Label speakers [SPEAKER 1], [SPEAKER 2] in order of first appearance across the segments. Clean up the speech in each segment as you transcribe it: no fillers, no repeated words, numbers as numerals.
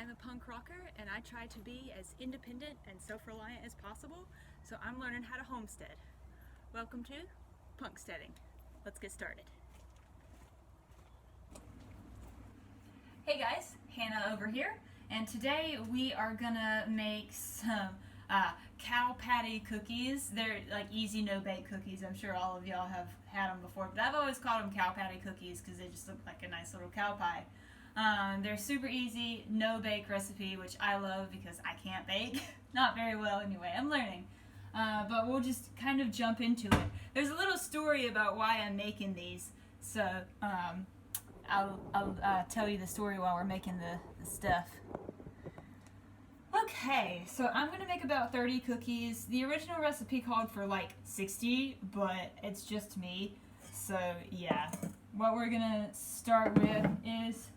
[SPEAKER 1] I'm a punk rocker and I try to be as independent and self-reliant as possible, so I'm learning how to homestead. Welcome to Punksteading. Let's get started. Hey guys, Hannah over here, and today we are gonna make some cow patty cookies. They're like easy no-bake cookies. I'm sure all of y'all have had them before, but I've always called them cow patty cookies because they just look like a nice little cow pie. They're super easy, no-bake recipe, which I love because I can't bake. Not very well anyway, I'm learning. But we'll just kind of jump into it. There's a little story about why I'm making these, so I'll tell you the story while we're making the stuff. Okay, so I'm going to make about 30 cookies. The original recipe called for like 60, but it's just me. So yeah, what we're going to start with is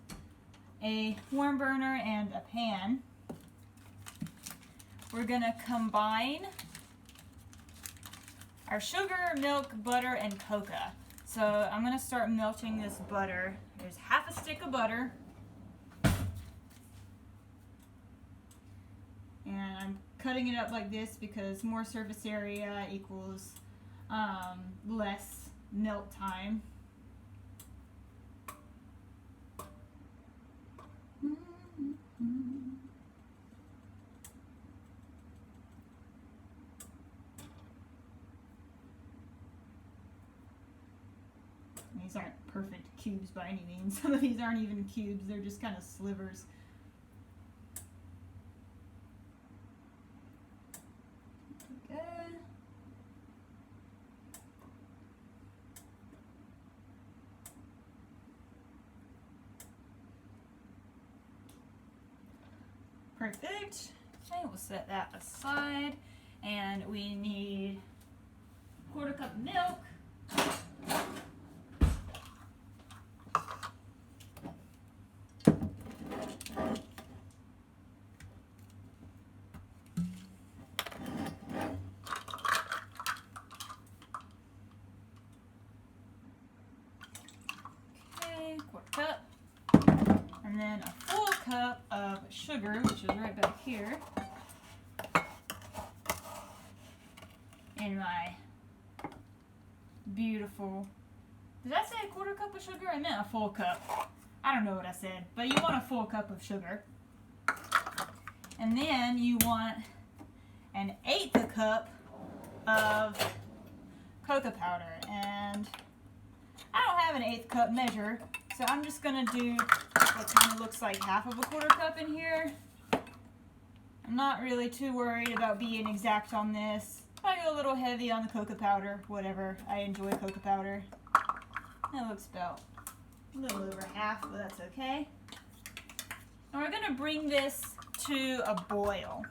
[SPEAKER 1] a warm burner and a pan. We're going to combine our sugar, milk, butter, and cocoa. So I'm going to start melting this butter. There's half a stick of butter. And I'm cutting it up like this because more surface area equals less melt time. These aren't perfect cubes by any means. Some of these aren't even cubes, they're just kind of slivers. Okay. Perfect. Okay, we'll set that aside. And we need a quarter cup of milk. Quarter cup, and then a full cup of sugar, which is right back here in my beautiful, did I say a quarter cup of sugar? I meant a full cup. I don't know what I said, but you want a full cup of sugar. And then you want an 1/8 cup of cocoa powder, and I don't have an 1/8 cup measure, so I'm just going to do what kind of looks like half of a quarter cup in here. I'm not really too worried about being exact on this. I go a little heavy on the cocoa powder, whatever. I enjoy cocoa powder. That looks about a little over half, but that's okay. And we're going to bring this to a boil.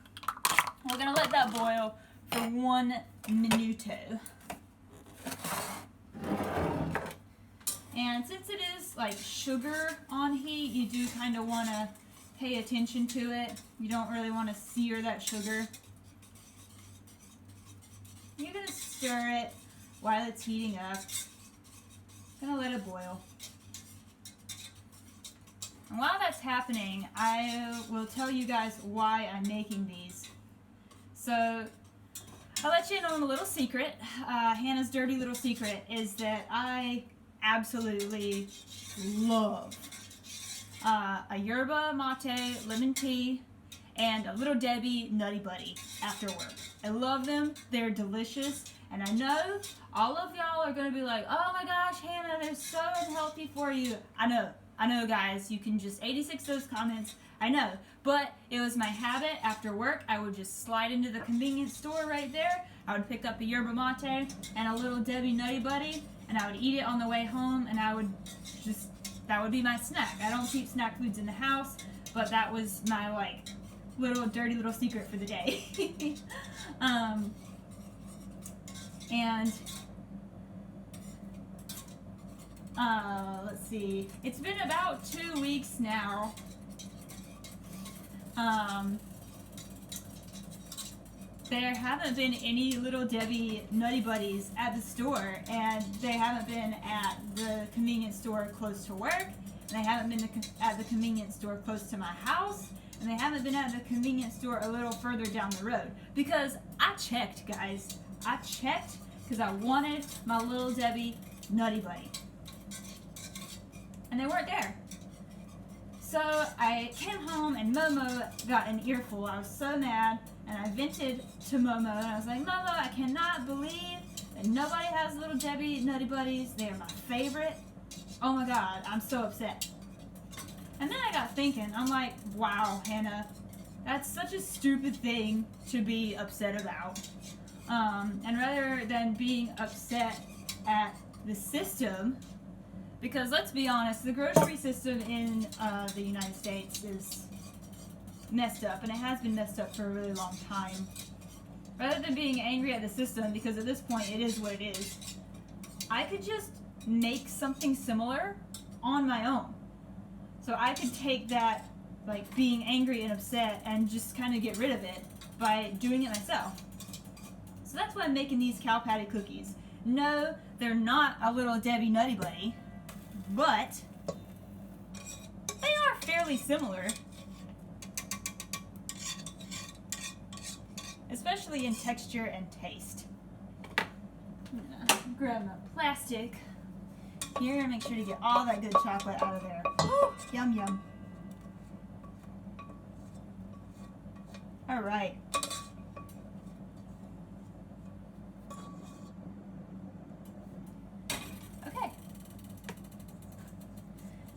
[SPEAKER 1] We're going to let that boil for 1 minuto. And since it is like sugar on heat, you do kind of want to pay attention to it. You don't really want to sear that sugar. You're going to stir it while it's heating up. Going to let it boil. And while that's happening, I will tell you guys why I'm making these. So I'll let you in on a little secret. Hannah's dirty little secret is that I absolutely love a yerba mate lemon tea and a Little Debbie Nutty Buddy after work. I love them. They're delicious. And I know all of y'all are going to be like, oh my gosh, Hannah, they're so unhealthy for you. I know guys, you can just 86 those comments. I know, but it was my habit after work. I would just slide into the convenience store right there. I would pick up a yerba mate and a Little Debbie Nutty Buddy, and I would eat it on the way home, and that would be my snack. I don't keep snack foods in the house, but that was my like little dirty little secret for the day. Let's see, it's been about 2 weeks now. There haven't been any Little Debbie Nutty Buddies at the store, and they haven't been at the convenience store close to work, and they haven't been at the convenience store close to my house, and they haven't been at the convenience store a little further down the road. Because I checked, guys. I checked because I wanted my Little Debbie Nutty Buddy. And they weren't there. So I came home and Momo got an earful. I was so mad, and I vented to Momo, and I was like, Momo, I cannot believe that nobody has Little Debbie Nutty Buddies. They are my favorite. Oh my God, I'm so upset. And then I got thinking, I'm like, wow, Hannah, that's such a stupid thing to be upset about. And rather than being upset at the system, because let's be honest, the grocery system in the United States is messed up, and it has been messed up for a really long time. Rather than being angry at the system, because at this point it is what it is, I could just make something similar on my own. So I could take that, like, being angry and upset and just kind of get rid of it by doing it myself. So that's why I'm making these cow patty cookies. No, they're not a Little Debbie Nutty Buddy, but they are fairly similar. Especially in texture and taste. I'm gonna grab my plastic here and make sure to get all that good chocolate out of there. Ooh, yum yum. All right. Okay.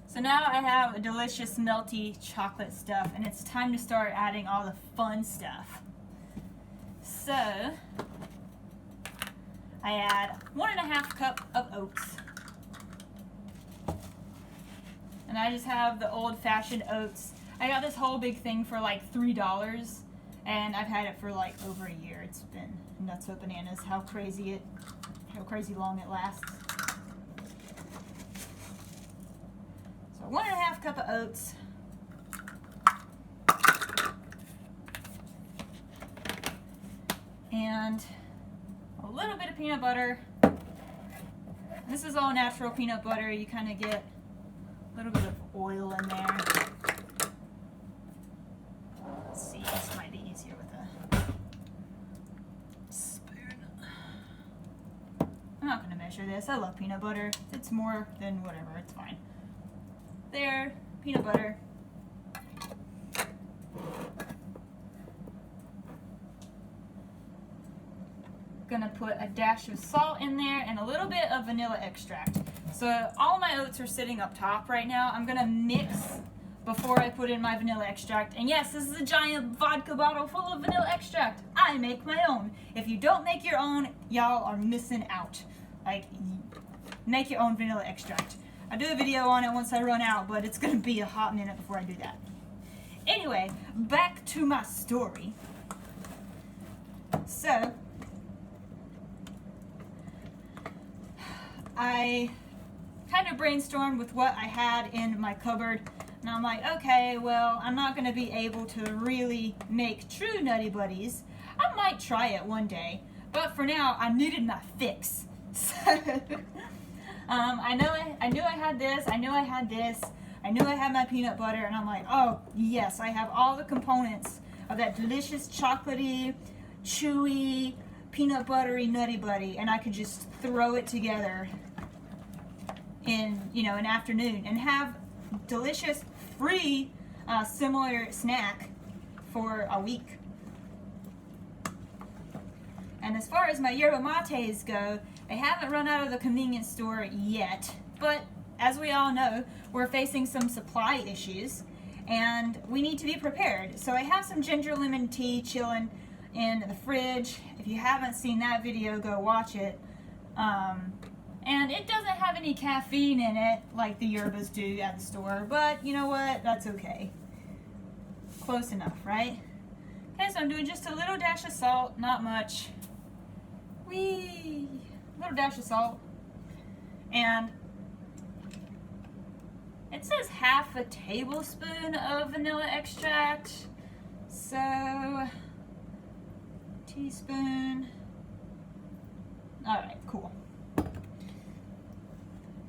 [SPEAKER 1] So now I have a delicious melty chocolate stuff, and it's time to start adding all the fun stuff. So I add 1.5 cups of oats. And I just have the old-fashioned oats. I got this whole big thing for like $3, and I've had it for like over a year. It's been nuts with bananas how crazy long it lasts. So 1.5 cups of oats. And a little bit of peanut butter. This is all natural peanut butter. You kind of get a little bit of oil in there. Let's see, this might be easier with a spoon. I'm not going to measure this. I love peanut butter. If it's more than whatever, it's fine. There, peanut butter. Gonna put a dash of salt in there and a little bit of vanilla extract. So all my oats are sitting up top right now. I'm gonna mix before I put in my vanilla extract. And yes, this is a giant vodka bottle full of vanilla extract. I make my own. If you don't make your own, y'all are missing out. Like, make your own vanilla extract. I'll do a video on it once I run out, but it's gonna be a hot minute before I do that. Anyway, back to my story. So, I kind of brainstormed with what I had in my cupboard, and I'm like, okay, well, I'm not going to be able to really make true Nutty Buddies. I might try it one day, but for now, I needed my fix. So, I knew I had this, I knew I had this, I knew I had my peanut butter, and I'm like, oh, yes, I have all the components of that delicious chocolatey, chewy, peanut buttery Nutty Buddy, and I could just throw it together in, an afternoon and have delicious, free, similar snack for a week. And as far as my yerba mates go, they haven't run out of the convenience store yet, but as we all know, we're facing some supply issues, and we need to be prepared. So I have some ginger lemon tea chilling in the fridge. If you haven't seen that video, go watch it. And it doesn't have any caffeine in it like the yerbas do at the store, but you know what? That's okay. Close enough, right? Okay, so I'm doing just a little dash of salt, not much. Whee! A little dash of salt. And it says half a tablespoon of vanilla extract. So, teaspoon. Alright, cool.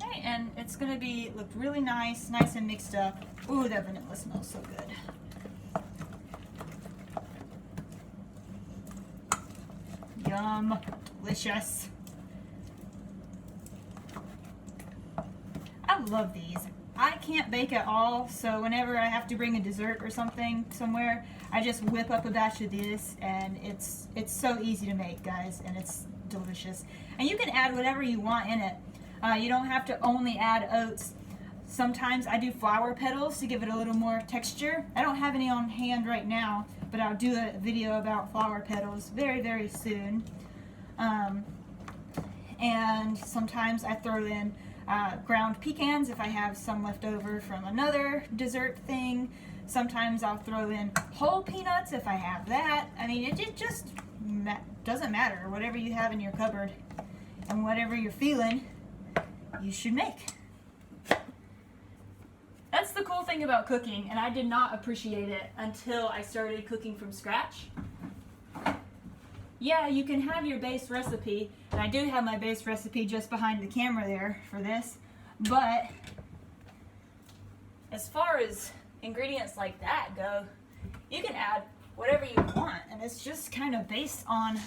[SPEAKER 1] Okay, and it's gonna look really nice and mixed up. Ooh, that vanilla smells so good. Yum. Delicious. I love these. I can't bake at all, so whenever I have to bring a dessert or something somewhere, I just whip up a batch of this, and it's so easy to make, guys, and it's delicious. And you can add whatever you want in it. You don't have to only add oats. Sometimes I do flower petals to give it a little more texture. I don't have any on hand right now, but I'll do a video about flower petals very, very soon. And sometimes I throw in ground pecans if I have some left over from another dessert thing. Sometimes I'll throw in whole peanuts if I have that. I mean, it just doesn't matter. Whatever you have in your cupboard and whatever you're feeling, you should make. That's the cool thing about cooking, and I did not appreciate it until I started cooking from scratch. Yeah, you can have your base recipe, and I do have my base recipe just behind the camera there for this, but as far as ingredients like that go, you can add whatever you want, and it's just kind of based on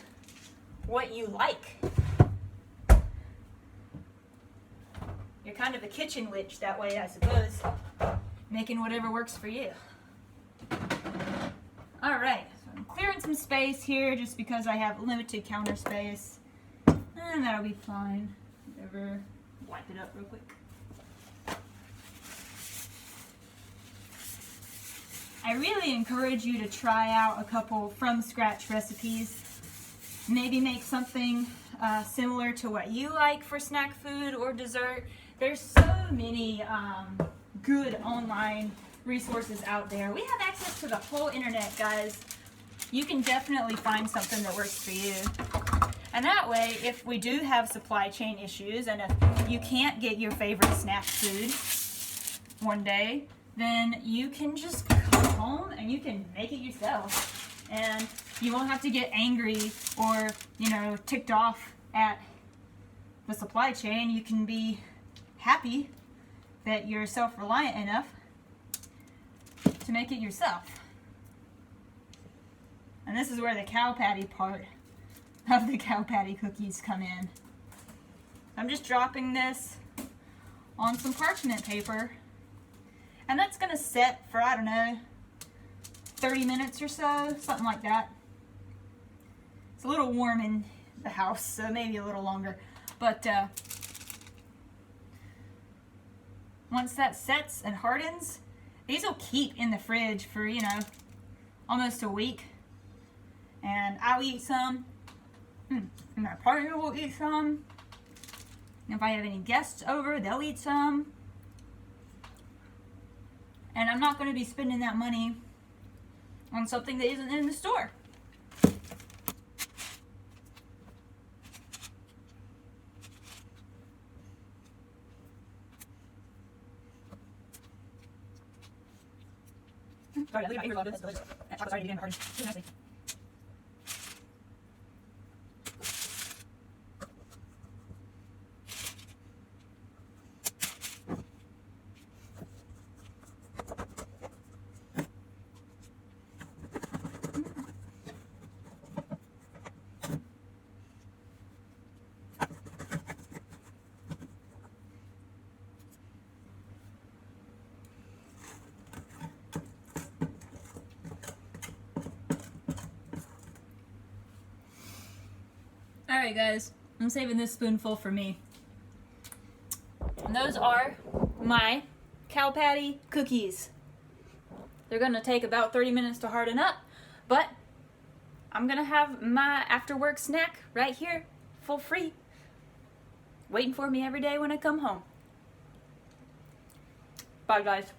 [SPEAKER 1] what you like. You're kind of a kitchen witch that way, I suppose, making whatever works for you. All right, so I'm clearing some space here just because I have limited counter space, and that'll be fine. Whatever. Wipe it up real quick. I really encourage you to try out a couple from scratch recipes. Maybe make something similar to what you like for snack food or dessert. There's so many good online resources out there. We have access to the whole internet, guys. You can definitely find something that works for you. And that way, if we do have supply chain issues and if you can't get your favorite snack food one day, then you can just come home and you can make it yourself. And you won't have to get angry or, ticked off at the supply chain. You can be happy that you're self-reliant enough to make it yourself. And this is where the cow patty part of the cow patty cookies come in. I'm just dropping this on some parchment paper, and that's going to set for, 30 minutes or so, something like that. It's a little warm in the house, so maybe a little longer. But once that sets and hardens, these will keep in the fridge for, almost a week. And I'll eat some, and my partner will eat some. If I have any guests over, they'll eat some. And I'm not going to be spending that money on something that isn't in the store. Sorry, I leave my fingers on this. That chocolate's already beginning to harden really nicely. Alright guys, I'm saving this spoonful for me. And those are my cow patty cookies. They're going to take about 30 minutes to harden up, but I'm going to have my after work snack right here for free, waiting for me every day when I come home. Bye guys.